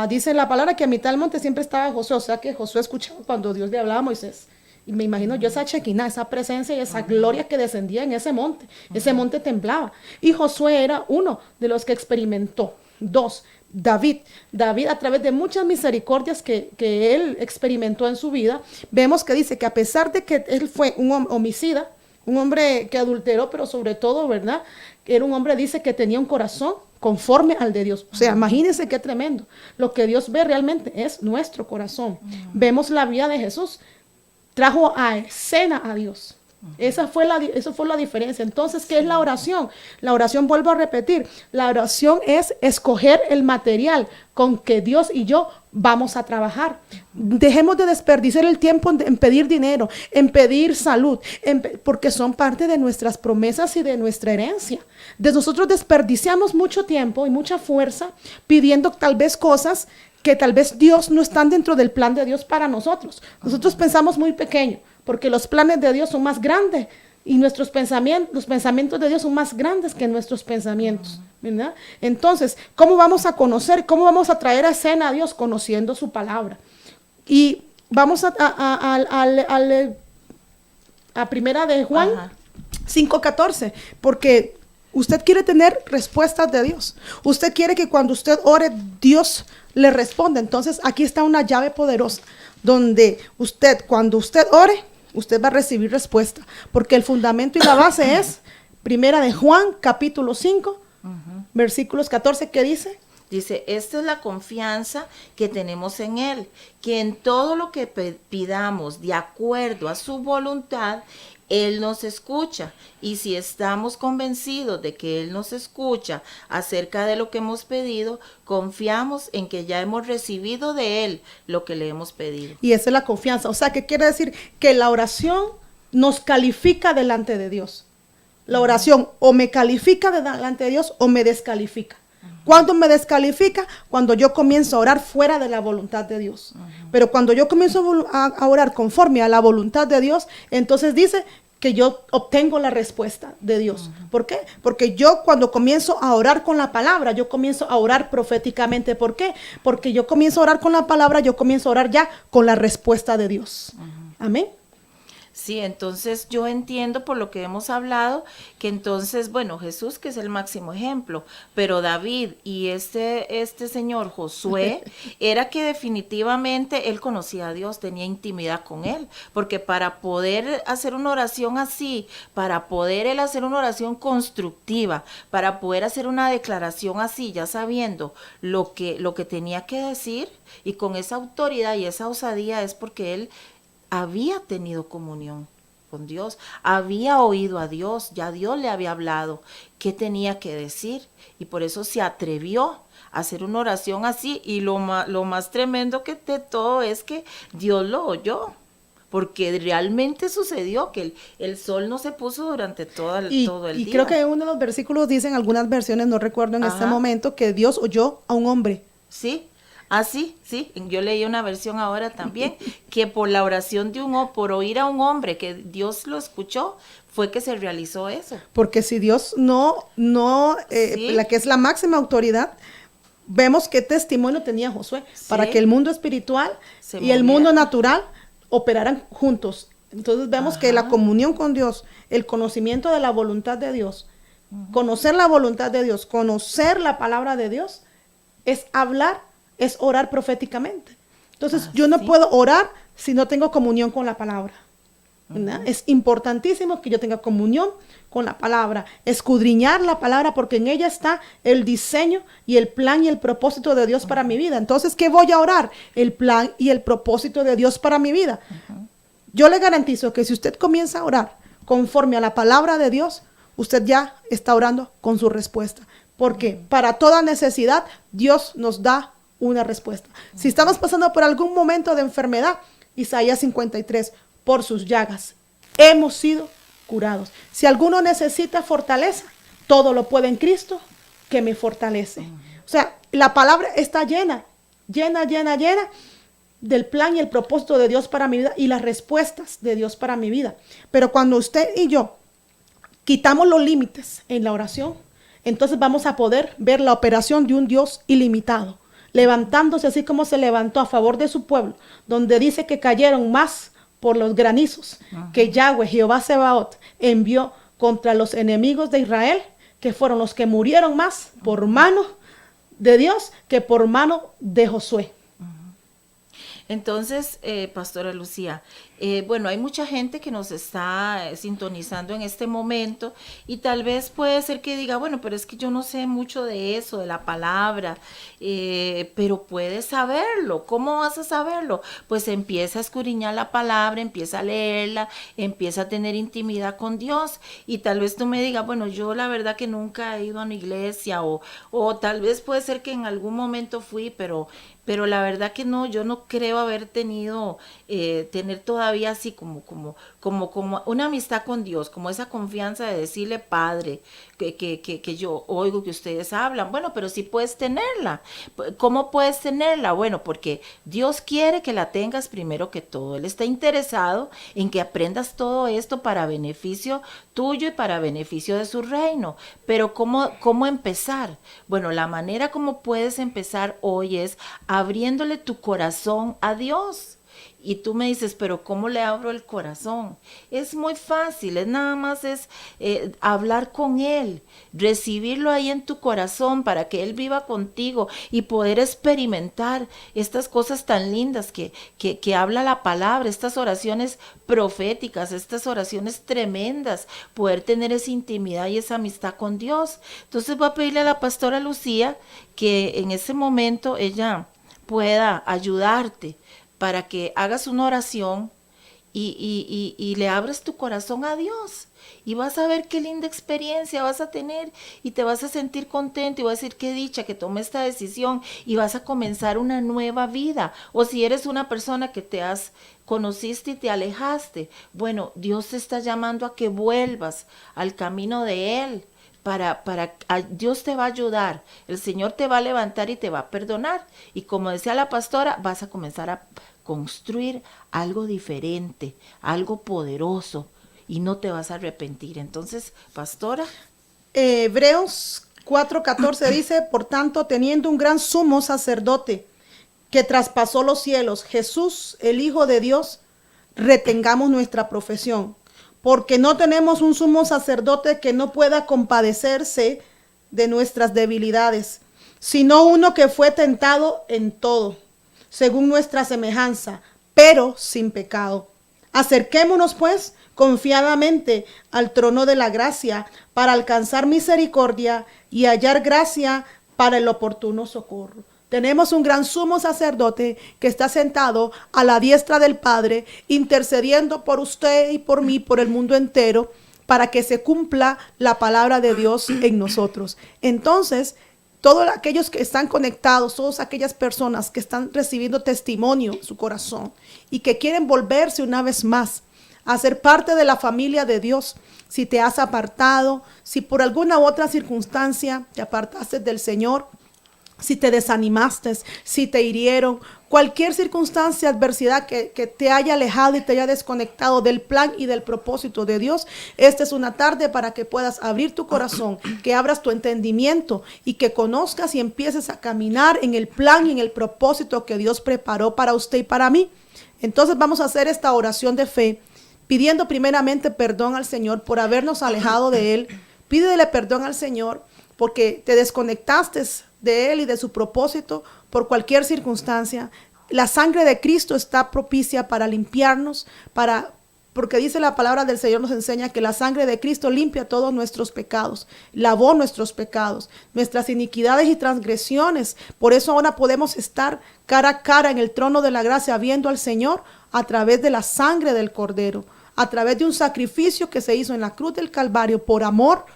Dice la palabra que a mitad del monte siempre estaba Josué, o sea que Josué escuchaba cuando Dios le hablaba a Moisés. Y me imagino yo esa chequina, esa presencia y esa gloria que descendía en ese monte. Ese monte temblaba. Y Josué era uno de los que experimentó. 2, David a través de muchas misericordias que él experimentó en su vida, vemos que dice que a pesar de que él fue un homicida, un hombre que adulteró, pero sobre todo, ¿verdad?, era un hombre, dice, que tenía un corazón conforme al de Dios. O sea, imagínense qué tremendo. Lo que Dios ve realmente es nuestro corazón. Vemos la vida de Jesús. Trajo a escena a Dios. Eso fue la diferencia. Entonces, ¿qué es la oración? La oración, vuelvo a repetir, la oración es escoger el material con que Dios y yo vamos a trabajar. Dejemos de desperdiciar el tiempo en pedir dinero, en pedir salud, porque son parte de nuestras promesas y de nuestra herencia. Nosotros desperdiciamos mucho tiempo y mucha fuerza pidiendo tal vez cosas que tal vez Dios no están dentro del plan de Dios para nosotros. Nosotros pensamos muy pequeño, porque los planes de Dios son más grandes y los pensamientos de Dios son más grandes que nuestros pensamientos, ¿verdad? Entonces, ¿cómo vamos a conocer? ¿Cómo vamos a traer a escena a Dios? Conociendo su palabra. Y vamos a primera de Juan 5:14, porque usted quiere tener respuestas de Dios. Usted quiere que cuando usted ore, Dios le responda. Entonces, aquí está una llave poderosa, donde cuando usted ore, usted va a recibir respuesta. Porque el fundamento y la base es primera de Juan, capítulo 5, versículos 14, ¿qué dice? Dice, esta es la confianza que tenemos en Él, que en todo lo que pidamos de acuerdo a su voluntad, Él nos escucha. Y si estamos convencidos de que Él nos escucha acerca de lo que hemos pedido, confiamos en que ya hemos recibido de Él lo que le hemos pedido. Y esa es la confianza. O sea, ¿qué quiere decir? Que la oración nos califica delante de Dios. La oración o me califica delante de Dios o me descalifica. ¿Cuándo me descalifica? Cuando yo comienzo a orar fuera de la voluntad de Dios. Pero cuando yo comienzo a orar conforme a la voluntad de Dios, entonces dice que yo obtengo la respuesta de Dios. ¿Por qué? Porque yo cuando comienzo a orar con la palabra, yo comienzo a orar proféticamente. ¿Por qué? Porque yo comienzo a orar con la palabra, yo comienzo a orar ya con la respuesta de Dios. Amén. Sí, entonces yo entiendo por lo que hemos hablado que entonces, bueno, Jesús que es el máximo ejemplo, pero David y este señor Josué era que definitivamente él conocía a Dios, tenía intimidad con él, porque para poder hacer una oración así, para poder él hacer una oración constructiva, para poder hacer una declaración así, ya sabiendo lo que tenía que decir y con esa autoridad y esa osadía es porque él había tenido comunión con Dios, había oído a Dios, ya Dios le había hablado qué tenía que decir y por eso se atrevió a hacer una oración así y lo más tremendo que de todo es que Dios lo oyó, porque realmente sucedió que el sol no se puso durante todo el día. Y creo que uno de los versículos dicen, algunas versiones, no recuerdo en este momento, que Dios oyó a un hombre. Sí. Ah, sí, yo leí una versión ahora también, que por la oración de por oír a un hombre, que Dios lo escuchó, fue que se realizó eso. Porque si Dios Sí. la que es la máxima autoridad, vemos qué testimonio tenía Josué, para que el mundo espiritual y el mundo natural operaran juntos. Entonces vemos que la comunión con Dios, el conocimiento de la voluntad de Dios, conocer la voluntad de Dios, conocer la palabra de Dios, es hablar, es orar proféticamente. Entonces yo no puedo orar si no tengo comunión con la palabra. Es importantísimo que yo tenga comunión con la palabra, escudriñar la palabra, porque en ella está el diseño y el plan y el propósito de Dios para mi vida. Entonces, ¿qué voy a orar? El plan y el propósito de Dios para mi vida. Yo le garantizo que si usted comienza a orar conforme a la palabra de Dios, usted ya está orando con su respuesta, porque para toda necesidad Dios nos da una respuesta. Si estamos pasando por algún momento de enfermedad, Isaías 53, por sus llagas hemos sido curados. Si alguno necesita fortaleza, todo lo puede en Cristo que me fortalece. O sea, la palabra está llena del plan y el propósito de Dios para mi vida y las respuestas de Dios para mi vida. Pero cuando usted y yo quitamos los límites en la oración, entonces vamos a poder ver la operación de un Dios ilimitado, levantándose así como se levantó a favor de su pueblo, donde dice que cayeron más por los granizos que Yahweh, Jehová Sebaot, envió contra los enemigos de Israel, que fueron los que murieron más por mano de Dios que por mano de Josué. Entonces, Pastora Lucía, bueno, hay mucha gente que nos está sintonizando en este momento y tal vez puede ser que diga, bueno, pero es que yo no sé mucho de eso, de la palabra, pero puedes saberlo. ¿Cómo vas a saberlo? Pues empieza a escudriñar la palabra, empieza a leerla, empieza a tener intimidad con Dios y tal vez tú me digas, bueno, yo la verdad que nunca he ido a una iglesia o tal vez puede ser que en algún momento fui, pero la verdad que no, yo no creo haber tenido, tener todavía así como una amistad con Dios, como esa confianza de decirle, Padre, que yo oigo que ustedes hablan. Bueno, pero sí puedes tenerla. ¿Cómo puedes tenerla? Bueno, porque Dios quiere que la tengas primero que todo. Él está interesado en que aprendas todo esto para beneficio tuyo y para beneficio de su reino. Pero ¿cómo empezar? Bueno, la manera como puedes empezar hoy es abriéndole tu corazón a Dios. Y tú me dices, pero ¿cómo le abro el corazón? Es muy fácil, nada más hablar con Él, recibirlo ahí en tu corazón para que Él viva contigo y poder experimentar estas cosas tan lindas que habla la palabra, estas oraciones proféticas, estas oraciones tremendas, poder tener esa intimidad y esa amistad con Dios. Entonces voy a pedirle a la pastora Lucía que en ese momento ella pueda ayudarte para que hagas una oración y le abres tu corazón a Dios. Y vas a ver qué linda experiencia vas a tener y te vas a sentir contento y vas a decir qué dicha que tomé esta decisión y vas a comenzar una nueva vida. O si eres una persona que conociste y te alejaste, bueno, Dios te está llamando a que vuelvas al camino de Él. Dios te va a ayudar, el Señor te va a levantar y te va a perdonar. Y como decía la pastora, vas a comenzar a construir algo diferente, algo poderoso. y no te vas a arrepentir. Entonces, pastora. Hebreos 4:14 dice, por tanto, teniendo un gran sumo sacerdote que traspasó los cielos, Jesús, el Hijo de Dios, retengamos nuestra profesión, porque no tenemos un sumo sacerdote que no pueda compadecerse de nuestras debilidades, sino uno que fue tentado en todo, según nuestra semejanza, pero sin pecado. Acerquémonos pues confiadamente al trono de la gracia para alcanzar misericordia y hallar gracia para el oportuno socorro. Tenemos un gran sumo sacerdote que está sentado a la diestra del Padre, intercediendo por usted y por mí, por el mundo entero, para que se cumpla la palabra de Dios en nosotros. Entonces, todos aquellos que están conectados, todas aquellas personas que están recibiendo testimonio en su corazón y que quieren volverse una vez más a ser parte de la familia de Dios, si te has apartado, si por alguna u otra circunstancia te apartaste del Señor, si te desanimaste, si te hirieron, cualquier circunstancia, adversidad que te haya alejado y te haya desconectado del plan y del propósito de Dios, esta es una tarde para que puedas abrir tu corazón, que abras tu entendimiento y que conozcas y empieces a caminar en el plan y en el propósito que Dios preparó para usted y para mí. Entonces vamos a hacer esta oración de fe, pidiendo primeramente perdón al Señor por habernos alejado de Él. Pídele perdón al Señor porque te desconectaste de Él y de su propósito por cualquier circunstancia. La sangre de Cristo está propicia para limpiarnos, porque dice la palabra del Señor, nos enseña que la sangre de Cristo limpia todos nuestros pecados, lavó nuestros pecados, nuestras iniquidades y transgresiones. Por eso ahora podemos estar cara a cara en el trono de la gracia viendo al Señor a través de la sangre del Cordero, a través de un sacrificio que se hizo en la cruz del Calvario por amor,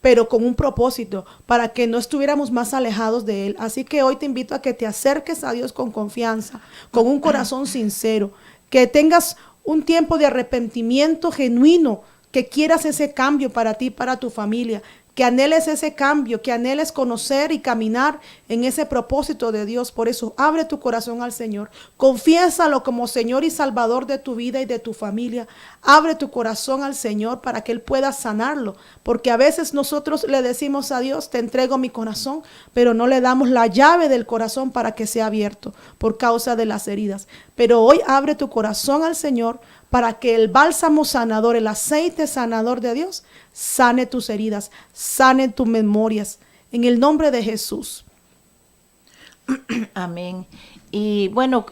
pero con un propósito, para que no estuviéramos más alejados de Él. Así que hoy te invito a que te acerques a Dios con confianza, con un corazón sincero, que tengas un tiempo de arrepentimiento genuino, que quieras ese cambio para ti, para tu familia, que anheles ese cambio, que anheles conocer y caminar en ese propósito de Dios. Por eso, abre tu corazón al Señor, confiésalo como Señor y Salvador de tu vida y de tu familia. Abre tu corazón al Señor para que Él pueda sanarlo, porque a veces nosotros le decimos a Dios, te entrego mi corazón, pero no le damos la llave del corazón para que sea abierto por causa de las heridas. Pero hoy abre tu corazón al Señor para que el bálsamo sanador, el aceite sanador de Dios, sane tus heridas, sane tus memorias, en el nombre de Jesús. Amén. Y bueno,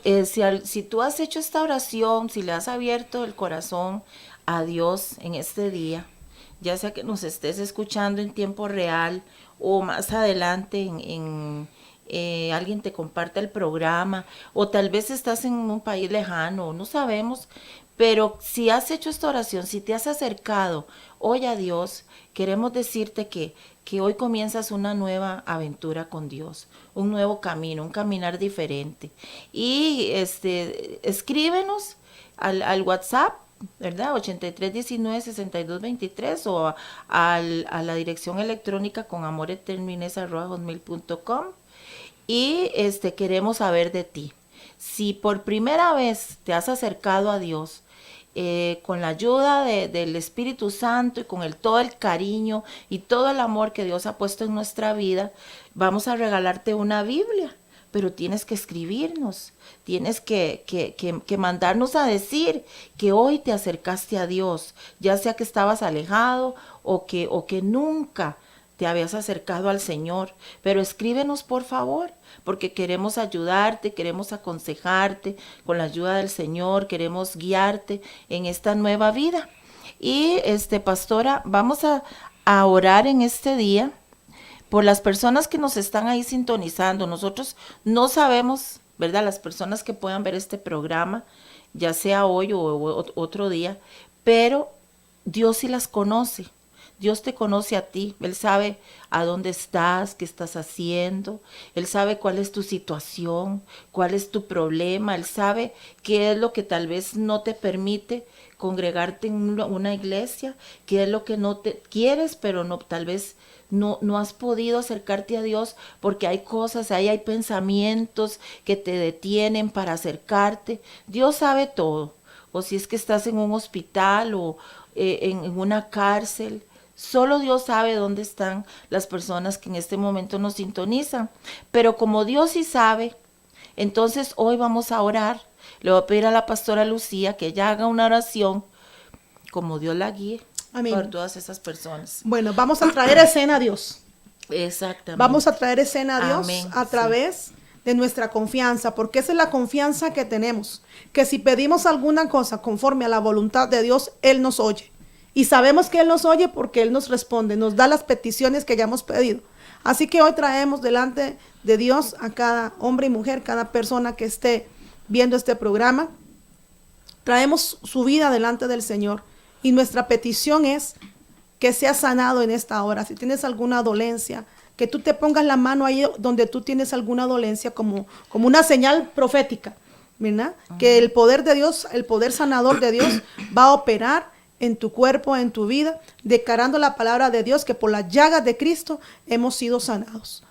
si tú has hecho esta oración, si le has abierto el corazón a Dios en este día, ya sea que nos estés escuchando en tiempo real o más adelante alguien te comparte el programa, o tal vez estás en un país lejano, no sabemos, pero si has hecho esta oración, si te has acercado hoy a Dios, queremos decirte que hoy comienzas una nueva aventura con Dios, un nuevo camino, un caminar diferente. Y escríbenos al WhatsApp, ¿verdad? 8319-6223 o a la dirección electrónica conamoretermines@hotmail.com. Y queremos saber de ti. Si por primera vez te has acercado a Dios, con la ayuda del Espíritu Santo y con todo el cariño y todo el amor que Dios ha puesto en nuestra vida, vamos a regalarte una Biblia, pero tienes que escribirnos, tienes que mandarnos a decir que hoy te acercaste a Dios, ya sea que estabas alejado o que nunca te habías acercado al Señor, pero escríbenos por favor, porque queremos ayudarte, queremos aconsejarte con la ayuda del Señor, queremos guiarte en esta nueva vida. Y pastora, vamos a orar en este día por las personas que nos están ahí sintonizando. Nosotros no sabemos, ¿verdad?, las personas que puedan ver este programa, ya sea hoy o otro día, pero Dios sí las conoce. Dios te conoce a ti, Él sabe a dónde estás, qué estás haciendo, Él sabe cuál es tu situación, cuál es tu problema, Él sabe qué es lo que tal vez no te permite congregarte en una iglesia, qué es lo que no te quieres, pero no, tal vez no has podido acercarte a Dios porque hay cosas, hay pensamientos que te detienen para acercarte. Dios sabe todo. O si es que estás en un hospital o en una cárcel. Solo Dios sabe dónde están las personas que en este momento nos sintonizan. Pero como Dios sí sabe, entonces hoy vamos a orar. Le voy a pedir a la pastora Lucía que ella haga una oración como Dios la guíe. Amén. Por todas esas personas. Bueno, vamos a traer escena a Dios. Exactamente. Vamos a traer escena a Dios. Amén. A través de nuestra confianza, porque esa es la confianza que tenemos, que si pedimos alguna cosa conforme a la voluntad de Dios, Él nos oye. Y sabemos que Él nos oye porque Él nos responde, nos da las peticiones que ya hemos pedido. Así que hoy traemos delante de Dios a cada hombre y mujer, cada persona que esté viendo este programa. Traemos su vida delante del Señor y nuestra petición es que sea sanado en esta hora. Si tienes alguna dolencia, que tú te pongas la mano ahí donde tú tienes alguna dolencia como una señal profética, ¿verdad? Que el poder de Dios, el poder sanador de Dios va a operar en tu cuerpo, en tu vida, declarando la palabra de Dios que por las llagas de Cristo hemos sido sanados.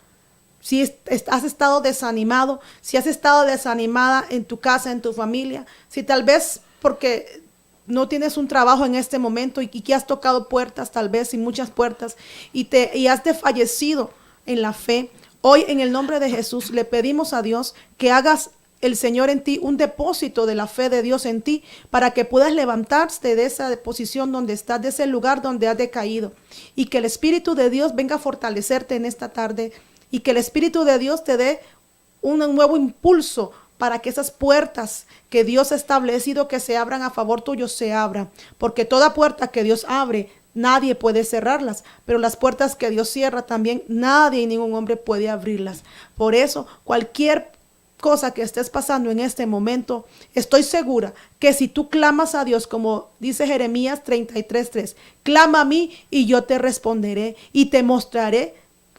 Si has estado desanimado, si has estado desanimada en tu casa, en tu familia, si tal vez porque no tienes un trabajo en este momento y que has tocado puertas, tal vez y muchas puertas, y has desfallecido en la fe, hoy en el nombre de Jesús le pedimos a Dios que hagas el Señor en ti un depósito de la fe de Dios en ti para que puedas levantarte de esa posición donde estás, de ese lugar donde has decaído, y que el Espíritu de Dios venga a fortalecerte en esta tarde y que el Espíritu de Dios te dé un nuevo impulso para que esas puertas que Dios ha establecido que se abran a favor tuyo se abran, porque toda puerta que Dios abre nadie puede cerrarlas, pero las puertas que Dios cierra también nadie y ningún hombre puede abrirlas. Por eso cualquier cosa que estés pasando en este momento, estoy segura que si tú clamas a Dios, como dice Jeremías 33:3, clama a mí y yo te responderé y te mostraré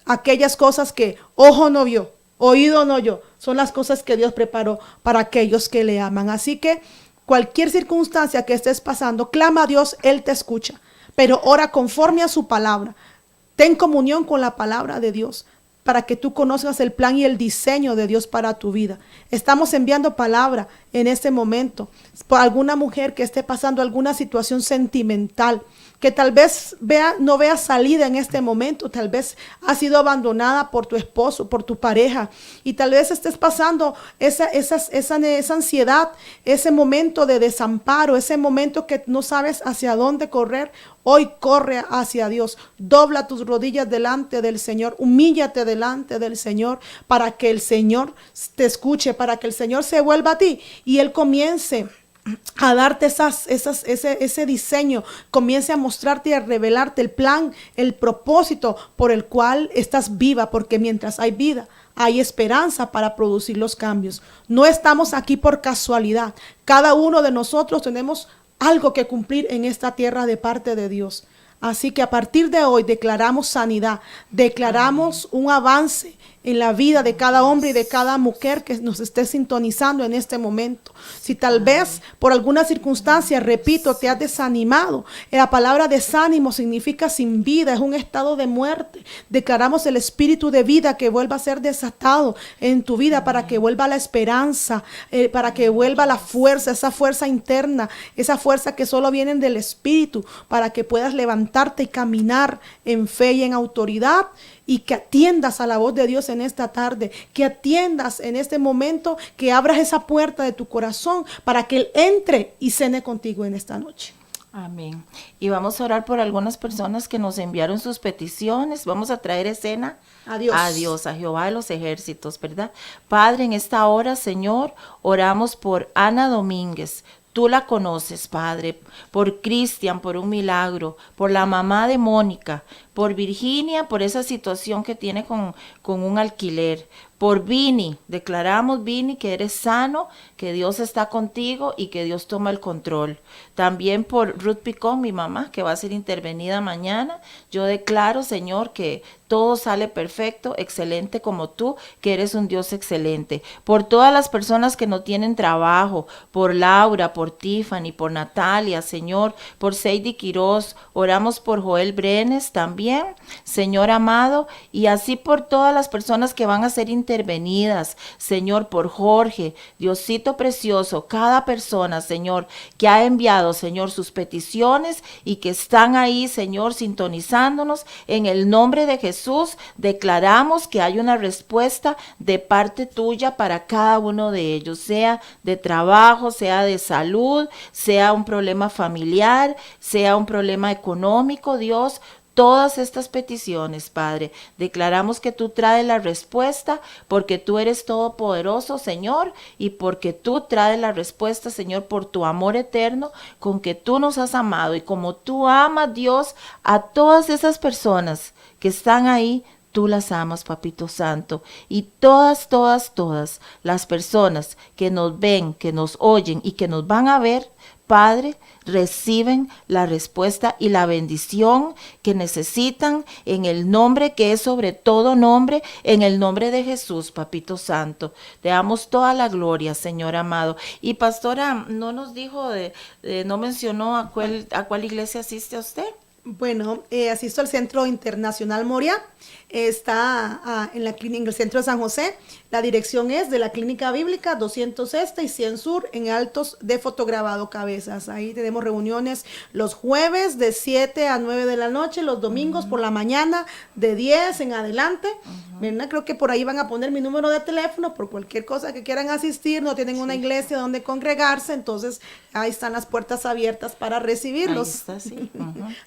aquellas cosas que ojo no vio, oído no oyó, son las cosas que Dios preparó para aquellos que le aman. Así que cualquier circunstancia que estés pasando, clama a Dios, Él te escucha, pero ora conforme a su palabra. Ten comunión con la palabra de Dios para que tú conozcas el plan y el diseño de Dios para tu vida. Estamos enviando palabra en este momento por alguna mujer que esté pasando alguna situación sentimental, que tal vez no vea salida en este momento, tal vez ha sido abandonada por tu esposo, por tu pareja, y tal vez estés pasando esa ansiedad, ese momento de desamparo, ese momento que no sabes hacia dónde correr. Hoy corre hacia Dios, dobla tus rodillas delante del Señor, humíllate delante del Señor para que el Señor te escuche, para que el Señor se vuelva a ti y Él comience a darte ese diseño, comience a mostrarte y a revelarte el plan, el propósito por el cual estás viva, porque mientras hay vida, hay esperanza para producir los cambios. No estamos aquí por casualidad. Cada uno de nosotros tenemos algo que cumplir en esta tierra de parte de Dios. Así que a partir de hoy declaramos sanidad, declaramos un avance en la vida de cada hombre y de cada mujer que nos esté sintonizando en este momento. Si tal vez por alguna circunstancia, repito, te has desanimado, la palabra desánimo significa sin vida, es un estado de muerte. Declaramos el espíritu de vida que vuelva a ser desatado en tu vida para que vuelva la esperanza, para que vuelva la fuerza, esa fuerza interna, esa fuerza que solo viene del espíritu, para que puedas levantarte y caminar en fe y en autoridad, y que atiendas a la voz de Dios en esta tarde, que atiendas en este momento, que abras esa puerta de tu corazón para que Él entre y cene contigo en esta noche. Amén. Y vamos a orar por algunas personas que nos enviaron sus peticiones. Vamos a traer escena a Dios, a Jehová de los ejércitos, ¿verdad? Padre, en esta hora, Señor, oramos por Ana Domínguez. Tú la conoces, Padre, por Cristian, por un milagro, por la mamá de Mónica, por Virginia, por esa situación que tiene con un alquiler, por Vini. Declaramos, Vini, que eres sano, que Dios está contigo y que Dios toma el control. También por Ruth Picón, mi mamá, que va a ser intervenida mañana. Yo declaro, Señor, que todo sale perfecto, excelente como tú, que eres un Dios excelente. Por todas las personas que no tienen trabajo, por Laura, por Tiffany, por Natalia, Señor, por Seidy Quiroz, oramos por Joel Brenes también, Señor amado, y así por todas las personas que van a ser intervenidas intervenidas, Señor, por Jorge, Diosito precioso, cada persona, Señor, que ha enviado, Señor, sus peticiones y que están ahí, Señor, sintonizándonos. En el nombre de Jesús, declaramos que hay una respuesta de parte tuya para cada uno de ellos, sea de trabajo, sea de salud, sea un problema familiar, sea un problema económico, Dios. Todas estas peticiones, Padre, declaramos que tú traes la respuesta porque tú eres todopoderoso, Señor, y porque tú traes la respuesta, Señor, por tu amor eterno con que tú nos has amado y como tú amas, Dios, a todas esas personas que están ahí. Tú las amas, Papito Santo, y todas las personas que nos ven, que nos oyen y que nos van a ver, Padre, reciben la respuesta y la bendición que necesitan en el nombre que es sobre todo nombre, en el nombre de Jesús, Papito Santo. Te damos toda la gloria, Señor amado. Y pastora, no nos dijo, no mencionó a cuál iglesia asiste usted. Bueno, asisto al Centro Internacional Moria, está en el centro de San José. La dirección es de la Clínica Bíblica 200 Este y 100 Sur en Altos de Fotograbado Cabezas. Ahí tenemos reuniones los jueves de 7 a 9 de la noche, los domingos por la mañana de 10 en adelante. ¿Verdad? Creo que por ahí van a poner mi número de teléfono por cualquier cosa que quieran asistir, no tienen una iglesia donde congregarse, entonces ahí están las puertas abiertas para recibirlos. Ahí está, sí.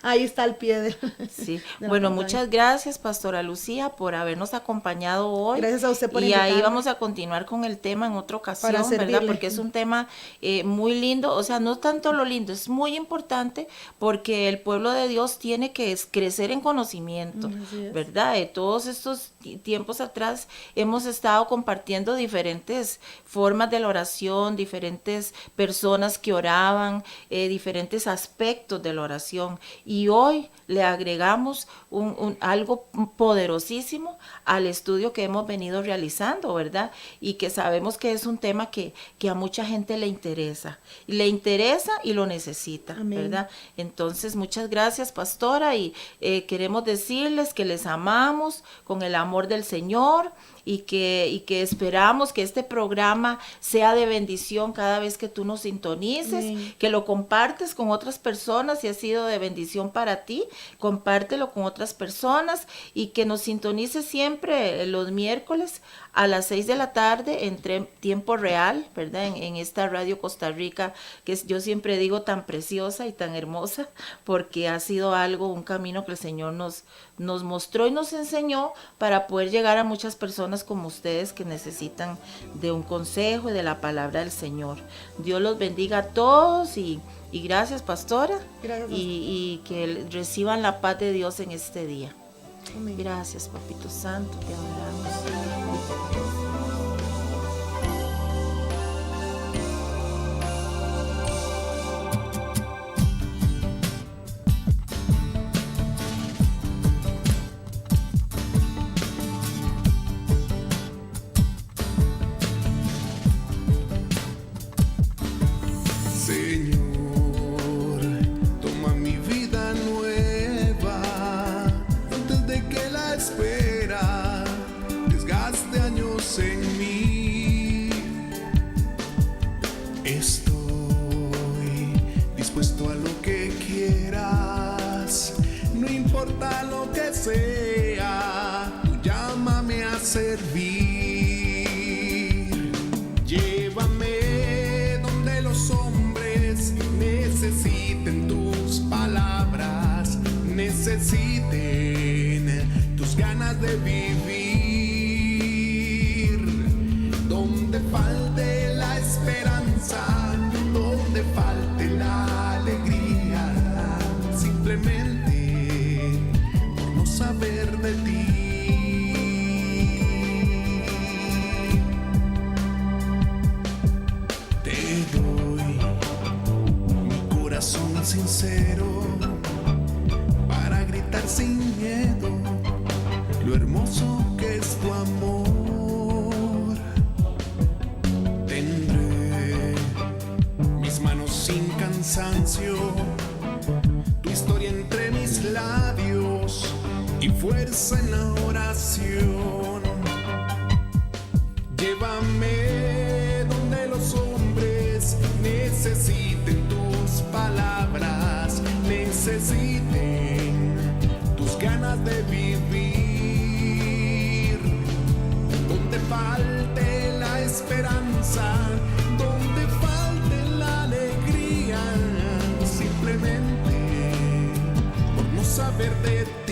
Ahí está al pie de, sí. de Bueno, muchas gracias, Pastora Lucía, por habernos acompañado hoy. Gracias a usted por Y invitarme. Ahí vamos a continuar con el tema en otra ocasión, Para ¿verdad? servirle. Porque es un tema muy lindo, o sea, no tanto lo lindo, es muy importante porque el pueblo de Dios tiene que crecer en conocimiento, Así es. ¿verdad? Todos estos tiempos atrás hemos estado compartiendo diferentes formas de la oración, diferentes personas que oraban, diferentes aspectos de la oración. Y hoy le agregamos algo poderosísimo al estudio que hemos venido realizando, ¿verdad? Y que sabemos que es un tema que a mucha gente le interesa y lo necesita, Amén. ¿verdad? Entonces, muchas gracias, pastora, y queremos decirles que les amamos con el amor del Señor y que esperamos que este programa sea de bendición cada vez que tú nos sintonices, Amén. que lo compartes con otras personas si ha sido de bendición para ti, compártelo con otras personas y que nos sintonices siempre los miércoles a las 6 de la tarde en tiempo real, ¿verdad? En esta Radio Costa Rica, que yo siempre digo tan preciosa y tan hermosa, porque ha sido un camino que el Señor nos mostró y nos enseñó para poder llegar a muchas personas como ustedes que necesitan de un consejo y de la palabra del Señor. Dios los bendiga a todos y gracias, pastora, Gracias. y que reciban la paz de Dios en este día. Amén. Gracias, Papito Santo, te adoramos. Señor, toma mi vida nueva antes de que la espera desgaste años en mí. Estoy dispuesto a lo que quieras, no importa lo que sea, tú llámame a servir. Llévame donde los hombres necesiten tus palabras, necesiten tus ganas de vivir. Donde falte la esperanza, donde falte la alegría, simplemente por no saber de ti. Te doy mi corazón sincero para gritar sin miedo lo hermoso que es tu amor. Tendré mis manos sin cansancio, tu historia entre mis labios y fuerza en la oración. Llévame donde los hombres necesiten tus palabras, necesiten tus ganas de vivir. Donde falte la esperanza, donde falte la alegría, simplemente por no saber de ti.